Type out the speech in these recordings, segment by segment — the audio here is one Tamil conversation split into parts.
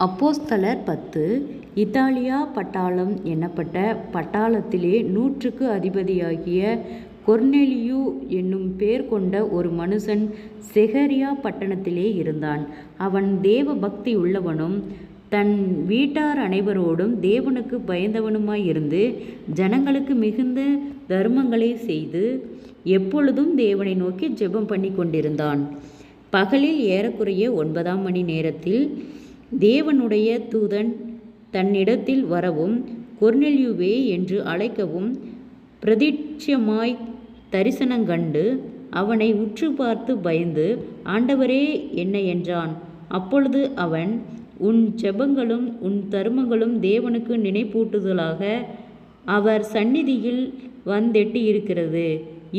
அப்போஸ்தலர் 10. இத்தாலியா பட்டாளம் என்னப்பட்ட பட்டாளத்திலே 100க்கு அதிபதியாகிய கொர்நேலியு என்னும் பேர் கொண்ட ஒரு மனுஷன் செகரியா பட்டணத்திலே இருந்தான். அவன் தேவ பக்தியுள்ளவனும் தன் வீட்டார் அனைவரோடும் தேவனுக்கு பயந்தவனுமாயிருந்து ஜனங்களுக்கு மிகுந்த தர்மங்களை செய்து எப்பொழுதும் தேவனை நோக்கி ஜெபம் பண்ணி கொண்டிருந்தான். பகலில் ஏறக்குறைய 9ஆம் மணி நேரத்தில் தேவனுடைய தூதன் தன்னிடத்தில் வரவும் கொர்நேலியுவே என்று அழைக்கவும் பிரதிட்சமாய் தரிசனங்கண்டு அவனை உற்று பார்த்து பயந்து, ஆண்டவரே, என்ன என்றான். அப்பொழுது அவன், உன் ஜெபங்களும் உன் தருமங்களும் தேவனுக்கு நினைப்பூட்டுதலாக அவர் சந்நிதியில் வந்தெட்டியிருக்கிறது.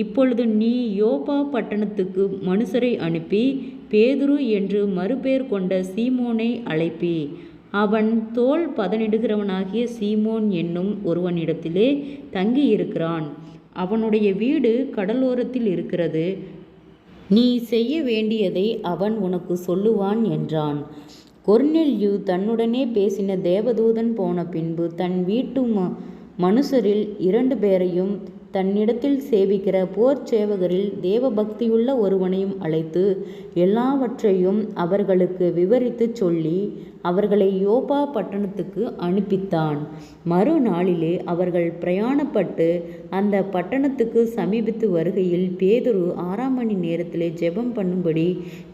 இப்பொழுது நீ யோப்பா பட்டணத்துக்கு மனுஷரை அனுப்பி பேதுரு என்று மறுபேர் கொண்ட சீமோனை அழைப்பி. அவன் தோல் பதனிடுகிறவனாகிய சீமோன் என்னும் ஒருவனிடத்திலே தங்கியிருக்கிறான். அவனுடைய வீடு கடலோரத்தில் இருக்கிறது. நீ செய்ய வேண்டியதை அவன் உனக்கு சொல்லுவான் என்றான். கொர்நேலியு தன்னுடனே பேசின தேவதூதன் போன பின்பு தன் வீட்டு மனுஷரில் 2 பேரையும் தன்னிடத்தில் சேவிக்கிற போர் சேவகரில் தேவபக்தியுள்ள ஒருவனையும் அழைத்து எல்லாவற்றையும் அவர்களுக்கு விவரித்து சொல்லி அவர்களை யோப்பா பட்டணத்துக்கு அனுப்பித்தான். மறுநாளிலே அவர்கள் பிரயாணப்பட்டு அந்த பட்டணத்துக்கு சமீபித்து வருகையில் பேதுரு 6ஆம் மணி நேரத்திலே ஜெபம் பண்ணும்படி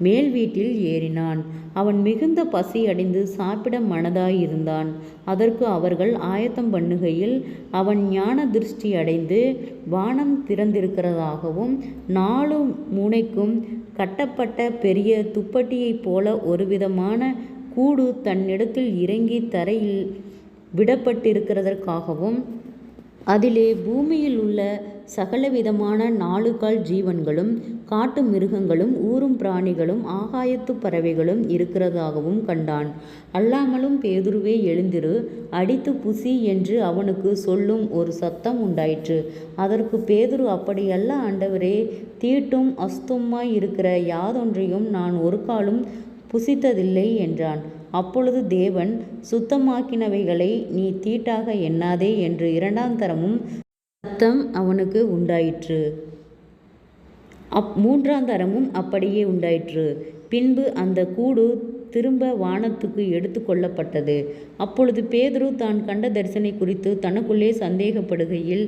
மேல் வீட்டில் ஏறினான். அவன் மிகுந்த பசி அடைந்து சாப்பிட மனதாயிருந்தான். அதற்கு அவர்கள் ஆயத்தம் பண்ணுகையில் அவன் ஞான திருஷ்டி அடைந்து வானம் திறந்திருக்கிறதாகவும் 4 மூனைக்கும் கட்டப்பட்ட பெரிய துப்பட்டியைப் போல ஒருவிதமான கூடு தன்னிடத்தில் இறங்கி தரையில் விடப்பட்டிருக்கிறதற்காகவும் அதிலே பூமியில் உள்ள சகலவிதமான 4 கால் ஜீவன்களும் காட்டு மிருகங்களும் ஊரும் பிராணிகளும் ஆகாயத்து பறவைகளும் இருக்கிறதாகவும் கண்டான். அல்லாமலும் பேதுருவே, எழுந்திரு, அடித்து புசி என்று அவனுக்கு சொல்லும் ஒரு சத்தம் உண்டாயிற்று. அதற்கு பேதுரு, அப்படியல்ல ஆண்டவரே, தீட்டும் அசுத்தமாய் இருக்கிற யாதொன்றையும் நான் ஒரு காலும் புசித்ததில்லை என்றான். அப்பொழுது தேவன், சுத்தமாக்கினவைகளை நீ தீட்டாக எண்ணாதே என்று 2ஆம் தரமும் சத்தம் அவனுக்கு உண்டாயிற்று. 3ஆம் தரமும் அப்படியே உண்டாயிற்று. பின்பு அந்த கூடு திரும்ப வானத்துக்கு எடுத்து கொள்ளப்பட்டது. அப்பொழுது பேதுரு தான் கண்ட தரிசனை குறித்து தனக்குள்ளே சந்தேகப்படுகையில்,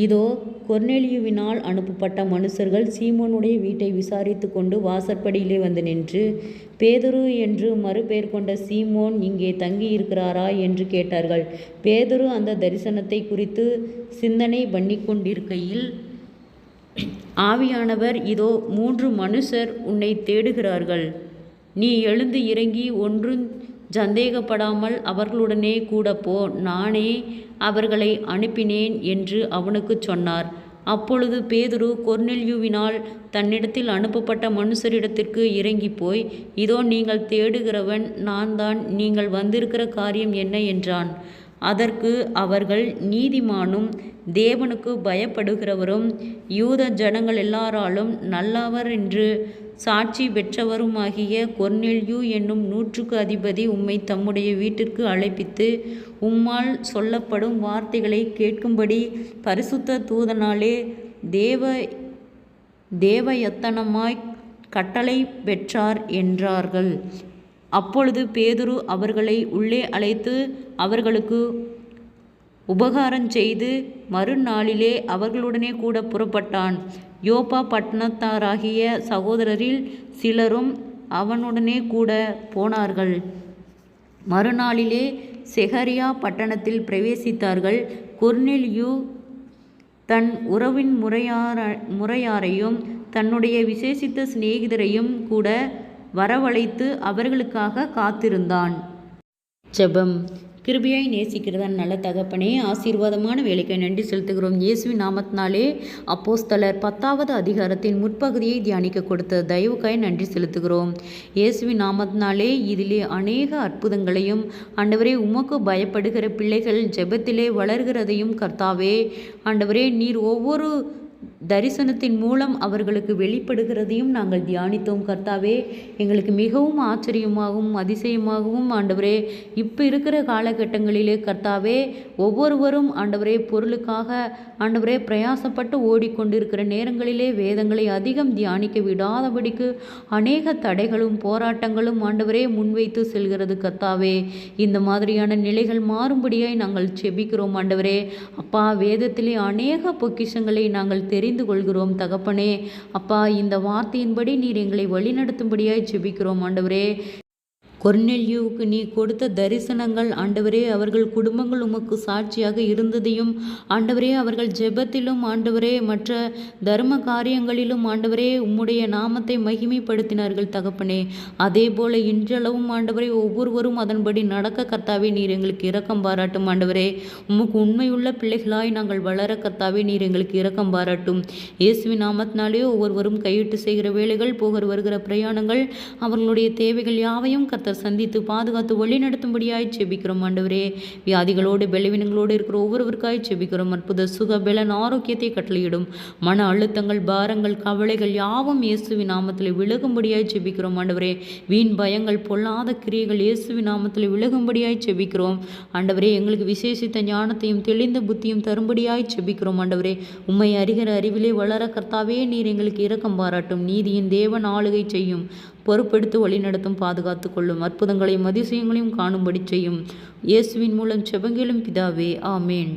இதோ, கொர்நேலியுவினால் அனுப்பப்பட்ட மனுஷர்கள் சீமோனுடைய வீட்டை விசாரித்து கொண்டு வாசற்படியிலே வந்து நின்று, பேதுரு என்று மறுபேர் கொண்ட சீமோன் இங்கே தங்கியிருக்கிறாரா என்று கேட்டார்கள். பேதுரு அந்த தரிசனத்தை குறித்து சிந்தனை பண்ணி கொண்டிருக்கையில் ஆவியானவர், இதோ, 3 மனுஷர் உன்னை தேடுகிறார்கள். நீ எழுந்து இறங்கி ஒன்றும் சந்தேகப்படாமல் அவர்களுடனே கூட போ, நானே அவர்களை அனுப்பினேன் என்று அவனுக்கு சொன்னார். அப்பொழுது பேதுரு கொர்நேலியுவினால் தன்னிடத்தில் அனுப்பப்பட்ட மனுஷரிடத்திற்கு இறங்கி போய், இதோ, நீங்கள் தேடுகிறவன் நான் தான், நீங்கள் வந்திருக்கிற காரியம் என்ன என்றான். அதற்கு அவர்கள், நீதிமானும் தேவனுக்கு பயப்படுகிறவரும் யூத ஜனங்கள் எல்லாராலும் நல்லவர் என்று சாட்சி பெற்றவருமாகிய கொர்நேலியு என்னும் 100க்கு அதிபதி உம்மை தம்முடைய வீட்டிற்கு அழைப்பித்து உம்மால் சொல்லப்படும் வார்த்தைகளை கேட்கும்படி பரிசுத்த தூதனாலே தேவயத்தனமாய் கட்டளை பெற்றார் என்றார்கள். அப்பொழுது பேதுரு அவர்களை உள்ளே அழைத்து அவர்களுக்கு உபகாரம் செய்து மறுநாளிலே அவர்களுடனே கூட புறப்பட்டான். யோப்பா பட்டணத்தாராகிய சகோதரரில் சிலரும் அவனுடனே கூட போனார்கள். மறுநாளிலே செகரியா பட்டணத்தில் பிரவேசித்தார்கள். கொர்நேலியு தன் உறவின் முறையாரையும் தன்னுடைய விசேஷித்த சிநேகிதரையும் கூட வரவழைத்து அவர்களுக்காக காத்திருந்தான். ஜெபம். கிருபையாய் நேசிக்கிறத நல்ல தகப்பனே, ஆசீர்வாதமான வேலைக்கு நன்றி செலுத்துகிறோம். இயேசுவின் நாமத்தினாலே அப்போஸ்தலர் 10வது அதிகாரத்தின் முற்பகுதியை தியானிக்க கொடுத்த தயவுக்காய் நன்றி செலுத்துகிறோம். இயேசுவின் நாமத்தினாலே இதிலே அநேக அற்புதங்களையும் ஆண்டவரே, உமக்கு பயப்படுகிற பிள்ளைகள் ஜெபத்திலே வளர்கிறதையும் கர்த்தாவே, ஆண்டவரே, நீர் ஒவ்வொரு தரிசனத்தின் மூலம் அவர்களுக்கு வெளிப்படுகிறதையும் நாங்கள் தியானித்தோம் கர்த்தாவே. எங்களுக்கு மிகவும் ஆச்சரியமாகவும் அதிசயமாகவும் ஆண்டவரே இப்போ இருக்கிற காலகட்டங்களிலே கர்த்தாவே ஒவ்வொருவரும் ஆண்டவரே பொருளுக்காக ஆண்டவரே பிரயாசப்பட்டு ஓடிக்கொண்டிருக்கிற நேரங்களிலே வேதங்களை அதிகம் தியானிக்க விடாதபடிக்கு அநேக தடைகளும் போராட்டங்களும் ஆண்டவரே முன்வைத்து செல்கிறது கர்த்தாவே. இந்த மாதிரியான நிலைகள் மாறும்படியாய் நாங்கள் செபிக்கிறோம் ஆண்டவரே. அப்பா, வேதத்திலே அநேக பொக்கிஷங்களை நாங்கள் தெரிந்து கொள்கிறோம் தகப்பனே. அப்பா, இந்த வார்த்தையின்படி நீர் எங்களை வழிநடத்தும்படியாய் செபிக்கிறோம் ஆண்டவரே. கொர்நேலியுவுக்கு நீ கொடுத்த தரிசனங்கள் ஆண்டவரே அவர்கள் குடும்பங்கள் உமக்கு சாட்சியாக இருந்ததையும் ஆண்டவரே அவர்கள் ஜெபத்திலும் ஆண்டவரே மற்ற தர்ம காரியங்களிலும் ஆண்டவரே உம்முடைய நாமத்தை மகிமைப்படுத்தினார்கள் தகப்பனே. அதே போல இன்றளவும் ஆண்டவரே ஒவ்வொருவரும் அதன்படி நடக்க கர்த்தாவே நீர் எங்களுக்கு இரக்கம் பாராட்டும் ஆண்டவரே. உமக்கு உண்மையுள்ள பிள்ளைகளாய் நாங்கள் வளர கர்த்தாவே நீர் எங்களுக்கு இரக்கம் பாராட்டும். இயேசுவின் நாமத்தினாலே ஒவ்வொருவரும் கையிட்டு செய்கிற வேலைகள், போகிற வருகிற பிரயாணங்கள், அவர்களுடைய தேவைகள் யாவையும் கர்த்தர் சந்தித்து பாதுகாத்து வழி நடத்தும்படியாய் செபிக்கிறோம் ஆண்டவரே. வியாதிகளோடு பலவீனங்களோடு இருக்கிற ஒவ்வொருவருக்காய் செபிக்கிறோம். அற்புத சுக பலன் ஆரோக்கியத்தை கட்டளையிடும். மன அழுத்தங்கள், பாரங்கள், கவலைகள் யாவும் இயேசுவின் நாமத்தில் விலகும்படியாய் செபிக்கிறோம் ஆண்டவரே. வீண் பயங்கள், பொல்லாத கிரியைகள் இயேசுவின் நாமத்தில் விலகும்படியாய் செபிக்கிறோம் ஆண்டவரே. எங்களுக்கு விசேஷித்த ஞானத்தையும் தெளிந்த புத்தியும் தரும்படியாய் செபிக்கிறோம் ஆண்டவரே. உம்மை அறிகிற அறிவிலே வளர கர்த்தாவே நீர் எங்களுக்கு இரக்கம் பாராட்டும். நீதியின் தேவன் ஆளுகை செய்யும். பொறுப்பெடுத்து வழிநடத்தும், பாதுகாத்து கொள்ளும். அற்புதங்களையும் அதிசயங்களையும் காணும்படி செய்யும். இயேசுவின் மூலம் செபங்களும் பிதாவே, ஆமேன்.